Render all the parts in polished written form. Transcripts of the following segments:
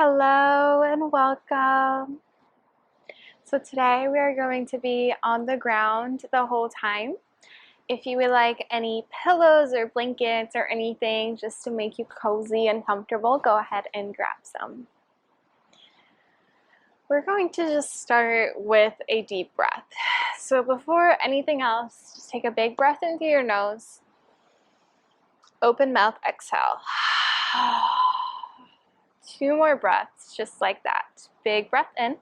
Hello and welcome. So today we are going to be on the ground the whole time. If you would like any pillows or blankets or anything just to make you cozy and comfortable, go ahead and grab some. We're going to just start with a deep breath. So before anything else, just take a big breath into your nose. Open mouth, exhale. 2 more breaths, just like that. Big breath in,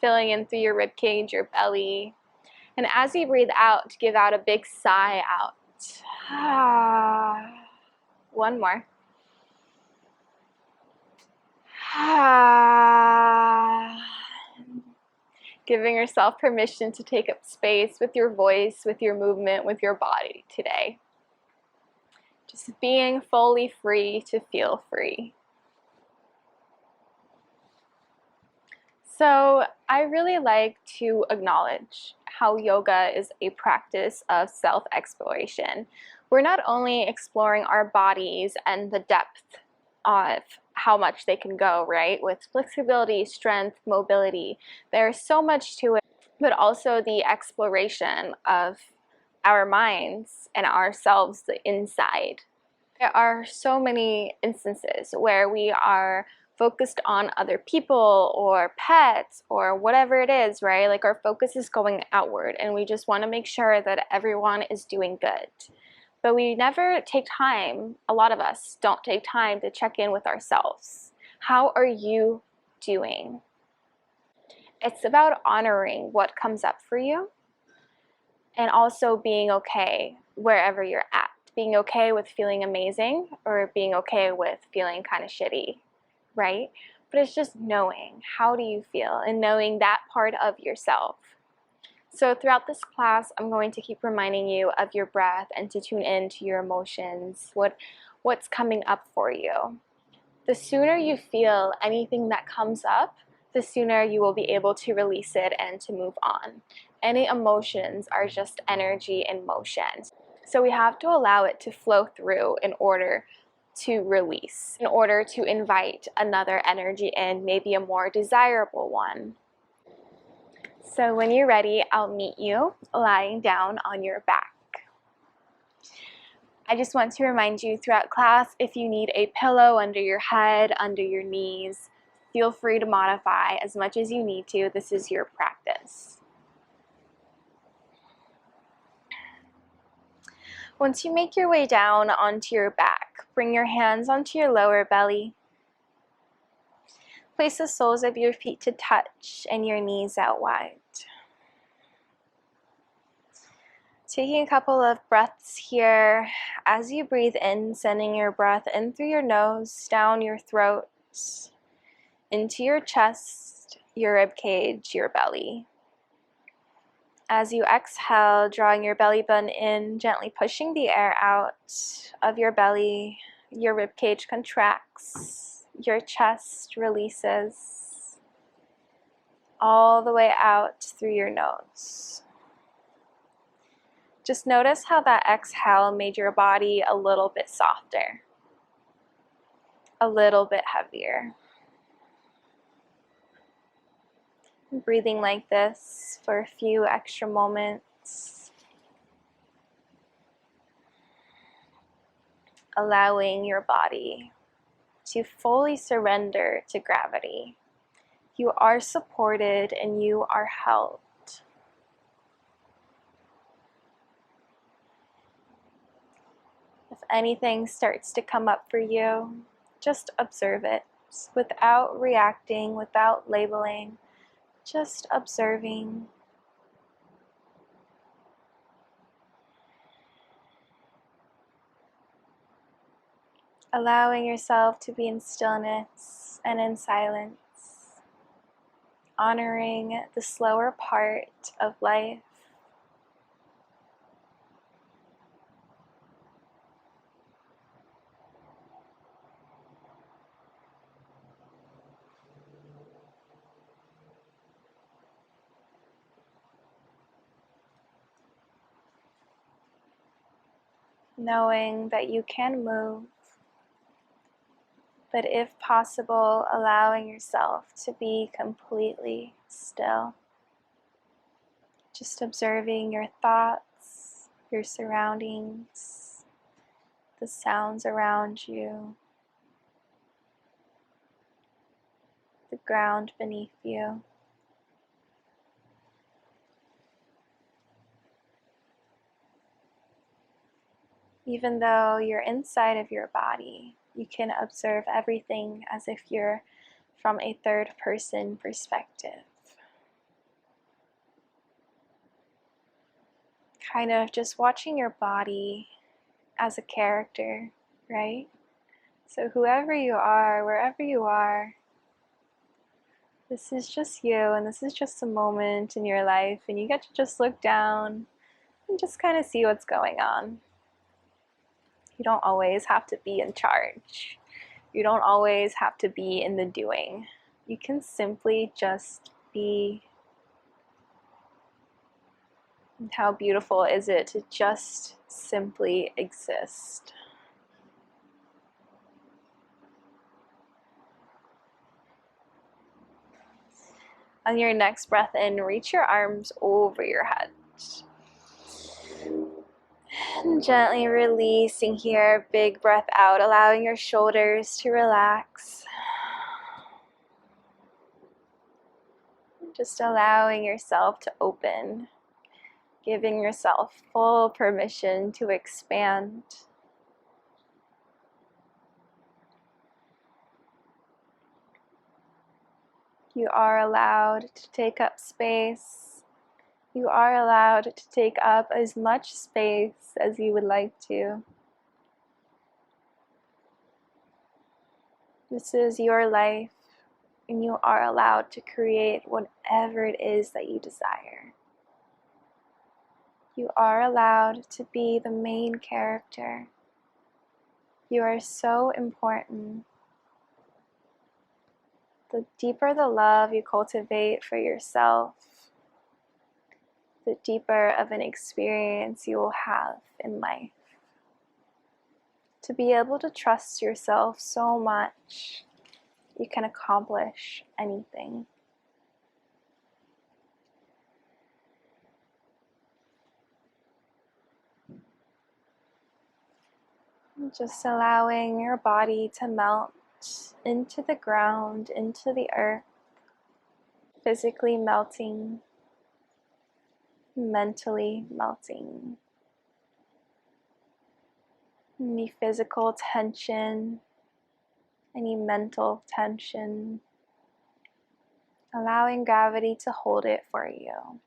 filling in through your rib cage, your belly. And as you breathe out, give out a big sigh out. 1 more. Giving yourself permission to take up space with your voice, with your movement, with your body today. Just being fully free to feel free. So I really like to acknowledge how yoga is a practice of self-exploration. We're not only exploring our bodies and the depth of how much they can go, right? With flexibility, strength, mobility. There's so much to it, but also the exploration of our minds and ourselves, the inside. There are so many instances where we are focused on other people or pets or whatever it is, right? Like our focus is going outward and we just want to make sure that everyone is doing good. But we never take time, a lot of us don't take time to check in with ourselves. How are you doing? It's about honoring what comes up for you and also being okay wherever you're at. Being okay with feeling amazing or being okay with feeling kind of shitty, right? But it's just knowing, how do you feel, and knowing that part of yourself. So throughout this class, I'm going to keep reminding you of your breath and to tune in to your emotions, what's coming up for you. The sooner you feel anything that comes up, the sooner you will be able to release it and to move on. Any emotions are just energy in motion. So we have to allow it to flow through in order to release, in order to invite another energy in, maybe a more desirable one. So when you're ready, I'll meet you lying down on your back. I just want to remind you throughout class, if you need a pillow under your head, under your knees, feel free to modify as much as you need to. This is your practice. Once you make your way down onto your back, bring your hands onto your lower belly. Place the soles of your feet to touch and your knees out wide. Taking a couple of breaths here. As you breathe in, sending your breath in through your nose, down your throat, into your chest, your rib cage, your belly. As you exhale, drawing your belly button in, gently pushing the air out of your belly, your rib cage contracts, your chest releases all the way out through your nose. Just notice how that exhale made your body a little bit softer, a little bit heavier. Breathing like this for a few extra moments, allowing your body to fully surrender to gravity. You are supported and you are held. If anything starts to come up for you, just observe it without reacting, without labeling. Just observing. Allowing yourself to be in stillness and in silence. Honoring the slower part of life. Knowing that you can move but if possible, allowing yourself to be completely still. Just observing your thoughts, your surroundings, the sounds around you, the ground beneath you. Even though you're inside of your body, you can observe everything as if you're from a third-person perspective. Kind of just watching your body as a character, right? So whoever you are, wherever you are, this is just you, and this is just a moment in your life, and you get to just look down and just kind of see what's going on. You don't always have to be in charge. You don't always have to be in the doing. You can simply just be. And how beautiful is it to just simply exist? On your next breath in, reach your arms over your head. And gently releasing here, big breath out, allowing your shoulders to relax. Just allowing yourself to open, giving yourself full permission to expand. You are allowed to take up space. You are allowed to take up as much space as you would like to. This is your life, and you are allowed to create whatever it is that you desire. You are allowed to be the main character. You are so important. The deeper the love you cultivate for yourself, the deeper of an experience you will have in life. To be able to trust yourself so much, you can accomplish anything. Just allowing your body to melt into the ground, into the earth, physically melting, mentally melting. Any physical tension, any mental tension, allowing gravity to hold it for you,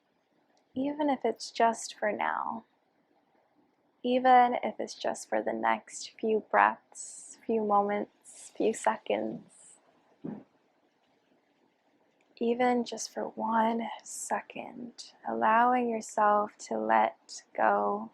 even if it's just for now, even if it's just for the next few breaths, few moments, few seconds, even just for 1 second, allowing yourself to let go.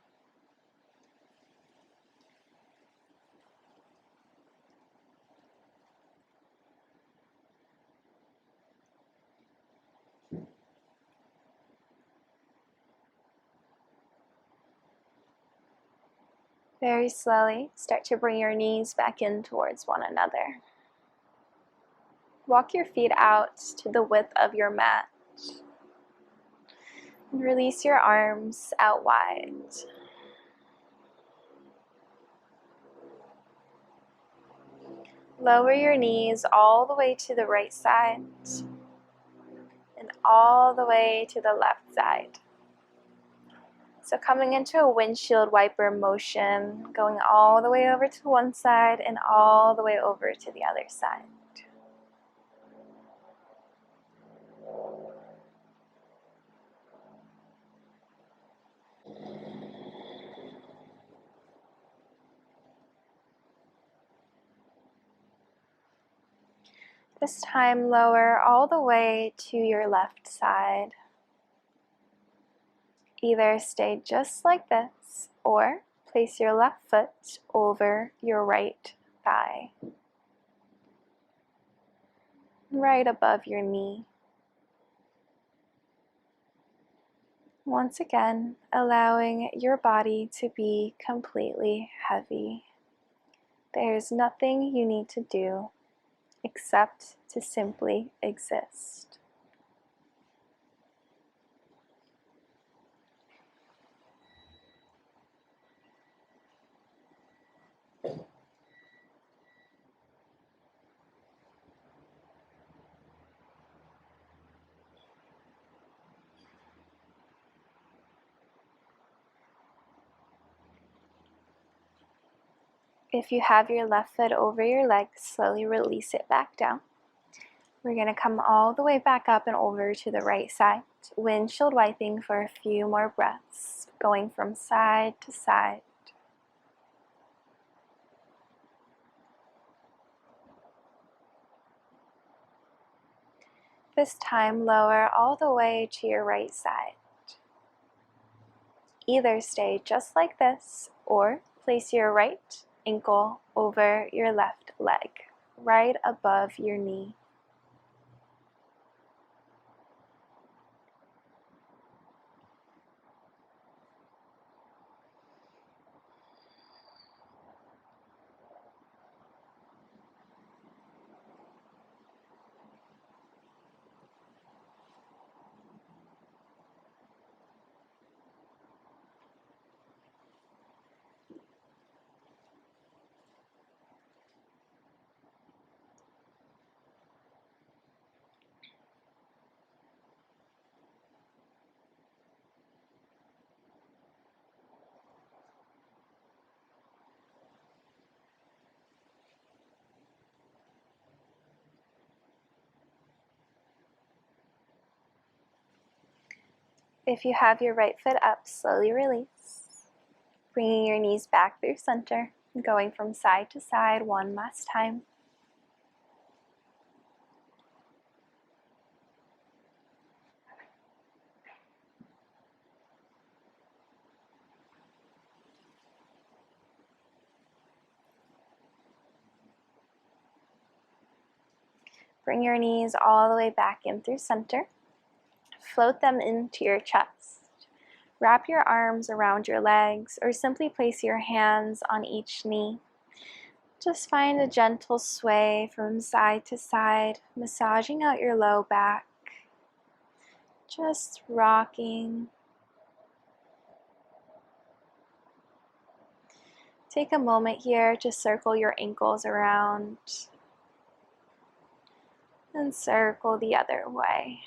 Very slowly, start to bring your knees back in towards one another. Walk your feet out to the width of your mat. And release your arms out wide. Lower your knees all the way to the right side and all the way to the left side. So coming into a windshield wiper motion, going all the way over to one side and all the way over to the other side. This time lower all the way to your left side. Either stay just like this or place your left foot over your right thigh, right above your knee. Once again, allowing your body to be completely heavy. There's nothing you need to do except to simply exist. If you have your left foot over your leg, slowly release it back down. We're going to come all the way back up and over to the right side, windshield wiping for a few more breaths, going from side to side. This time, lower all the way to your right side. Either stay just like this, or place your right ankle over your left leg, right above your knee. If you have your right foot up, slowly release, bringing your knees back through center, going from side to side one last time. Bring your knees all the way back in through center. Float them into your chest. Wrap your arms around your legs or simply place your hands on each knee. Just find a gentle sway from side to side, massaging out your low back. Just rocking. Take a moment here to circle your ankles around and circle the other way.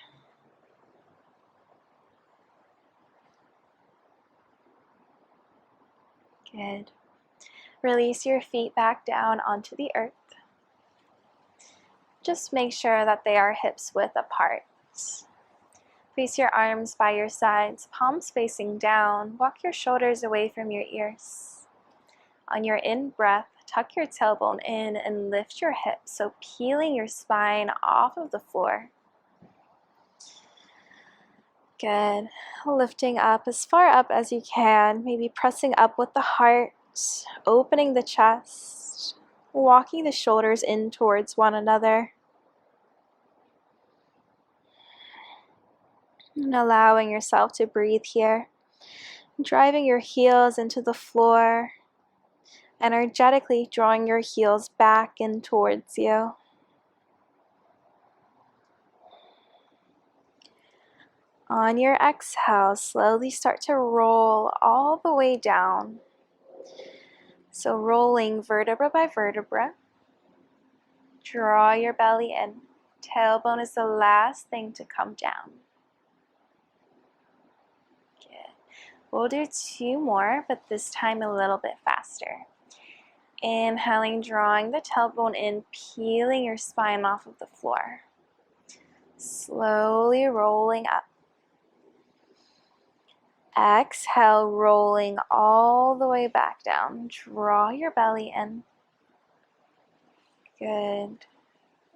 Good. Release your feet back down onto the earth. Just make sure that they are hips width apart. Place your arms by your sides, palms facing down. Walk your shoulders away from your ears. On your in-breath, tuck your tailbone in and lift your hips, so peeling your spine off of the floor. Good. Lifting up as far up as you can, maybe pressing up with the heart, opening the chest, walking the shoulders in towards one another. And allowing yourself to breathe here. Driving your heels into the floor, energetically drawing your heels back in towards you. On your exhale, slowly start to roll all the way down. So rolling vertebra by vertebra. Draw your belly in. Tailbone is the last thing to come down. Good. We'll do 2 more, but this time a little bit faster. Inhaling, drawing the tailbone in, peeling your spine off of the floor. Slowly rolling up. Exhale, rolling all the way back down. Draw your belly in. Good.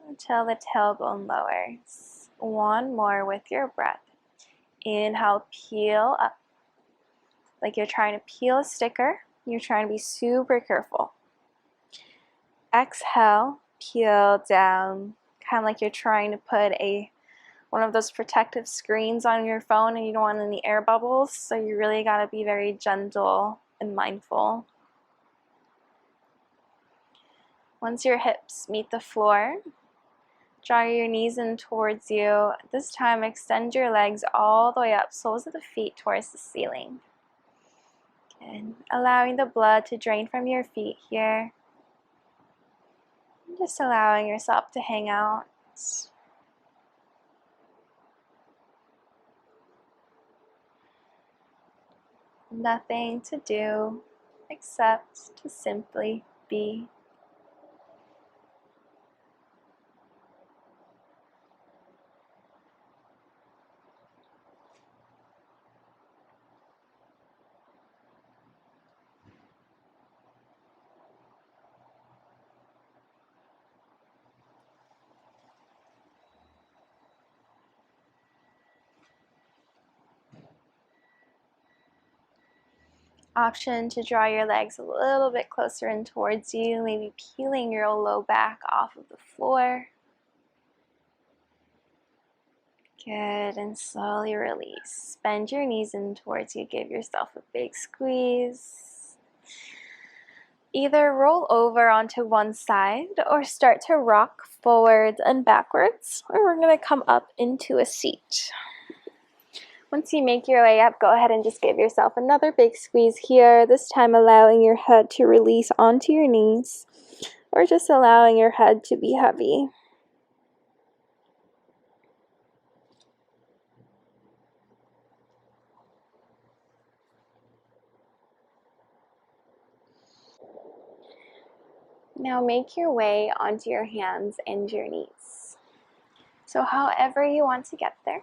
Until the tailbone lowers. 1 more with your breath. Inhale, peel up. Like you're trying to peel a sticker. You're trying to be super careful. Exhale, peel down. Kind of like you're trying to put one of those protective screens on your phone and you don't want any air bubbles, so you really got to be very gentle and mindful. Once your hips meet the floor, Draw your knees in towards you. This time, extend your legs all the way up, soles of the feet towards the ceiling. Good. Allowing the blood to drain from your feet here. Just allowing yourself to hang out. Nothing to do except to simply be. Option to draw your legs a little bit closer in towards you, maybe peeling your low back off of the floor. Good, and slowly release. Bend your knees in towards you, give yourself a big squeeze. Either roll over onto one side or start to rock forwards and backwards, or we're going to come up into a seat. Once you make your way up, go ahead and just give yourself another big squeeze here, this time allowing your head to release onto your knees, or just allowing your head to be heavy. Now make your way onto your hands and your knees. So however you want to get there.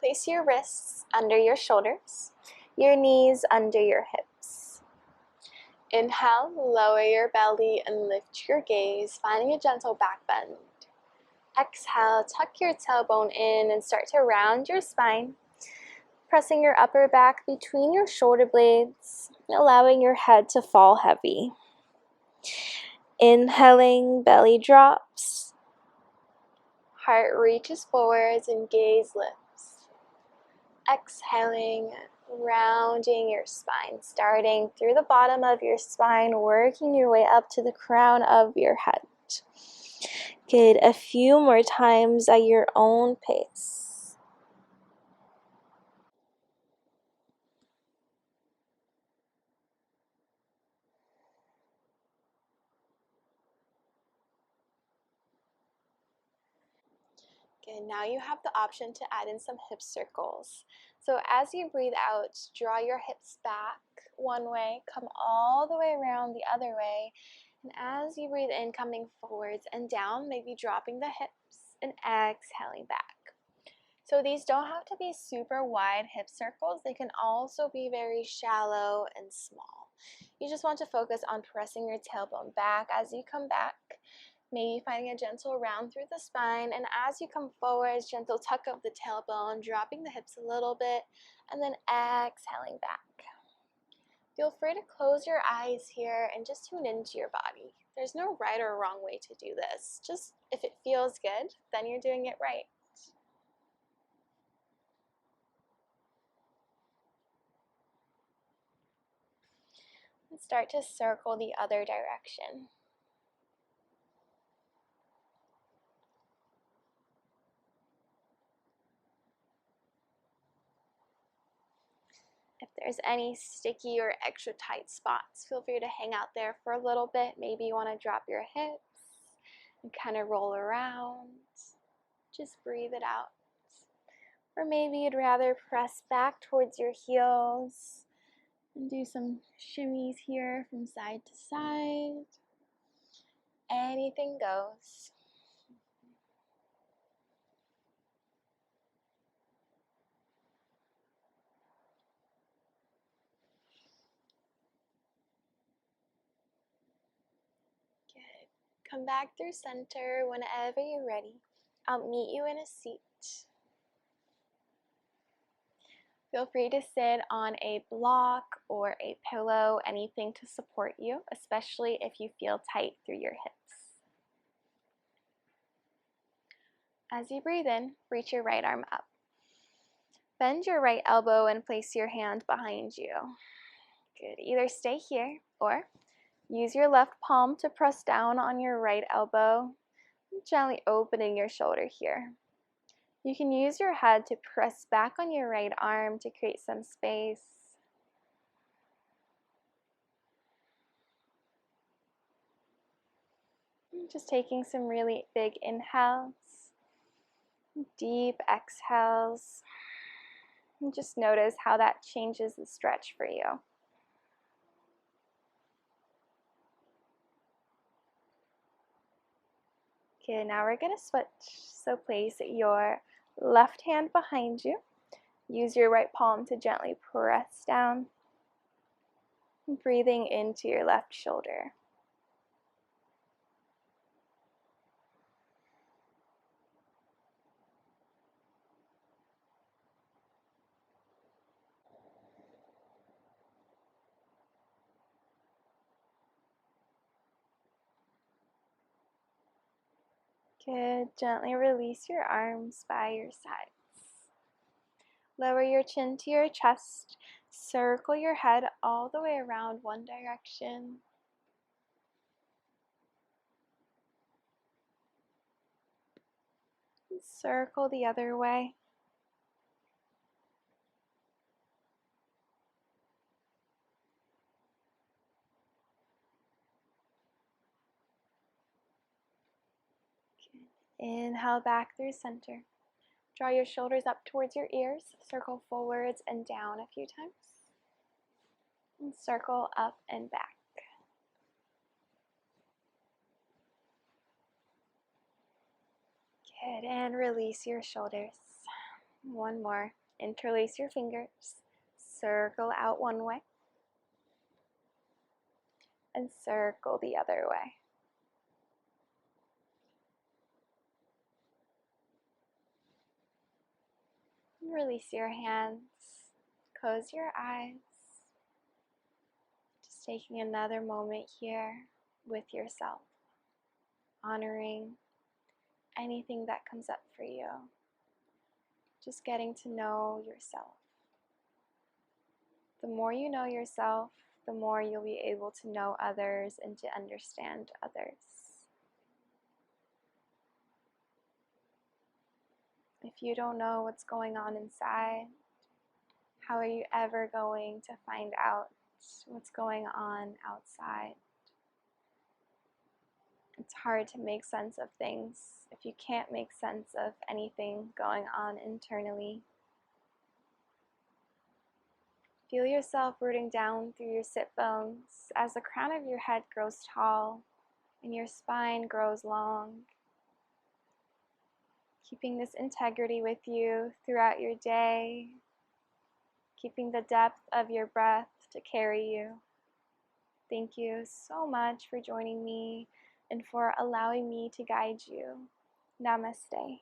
Place your wrists under your shoulders, your knees under your hips. Inhale, lower your belly and lift your gaze, finding a gentle back bend. Exhale, tuck your tailbone in and start to round your spine, pressing your upper back between your shoulder blades, allowing your head to fall heavy. Inhaling, belly drops. Heart reaches forwards and gaze lifts. Exhaling, rounding your spine, starting through the bottom of your spine, working your way up to the crown of your head. Good. A few more times at your own pace. Good. Now you have the option to add in some hip circles. So as you breathe out, draw your hips back one way, come all the way around the other way. And as you breathe in, coming forwards and down, maybe dropping the hips and exhaling back. So these don't have to be super wide hip circles. They can also be very shallow and small. You just want to focus on pressing your tailbone back as you come back. Maybe finding a gentle round through the spine, and as you come forward, gentle tuck of the tailbone, dropping the hips a little bit, and then exhaling back. Feel free to close your eyes here and just tune into your body. There's no right or wrong way to do this. Just if it feels good, then you're doing it right. And start to circle the other direction. If there's any sticky or extra tight spots, feel free to hang out there for a little bit. Maybe you want to drop your hips and kind of roll around. Just breathe it out. Or maybe you'd rather press back towards your heels and do some shimmies here from side to side. Anything goes. Good. Come back through center whenever you're ready. I'll meet you in a seat. Feel free to sit on a block or a pillow, anything to support you, especially if you feel tight through your hips. As you breathe in, reach your right arm up. Bend your right elbow and place your hand behind you. Good. Either stay here or Use your left palm to press down on your right elbow, gently opening your shoulder here. You can use your head to press back on your right arm to create some space. Just taking some really big inhales, deep exhales. And just notice how that changes the stretch for you. Okay, now we're going to switch. So place your left hand behind you. Use your right palm to gently press down. Breathing into your left shoulder. Good. Gently release your arms by your sides. Lower your chin to your chest. Circle your head all the way around one direction. Circle the other way. Inhale back through center. Draw your shoulders up towards your ears. Circle forwards and down a few times. And circle up and back. Good. And release your shoulders. One more. Interlace your fingers. Circle out one way. And circle the other way. Release your hands. Close your eyes. Just taking another moment here with yourself. Honoring anything that comes up for you. Just getting to know yourself. The more you know yourself, the more you'll be able to know others and to understand others. If you don't know what's going on inside, how are you ever going to find out what's going on outside? It's hard to make sense of things if you can't make sense of anything going on internally. Feel yourself rooting down through your sit bones as the crown of your head grows tall and your spine grows long. Keeping this integrity with you throughout your day, keeping the depth of your breath to carry you. Thank you so much for joining me and for allowing me to guide you. Namaste.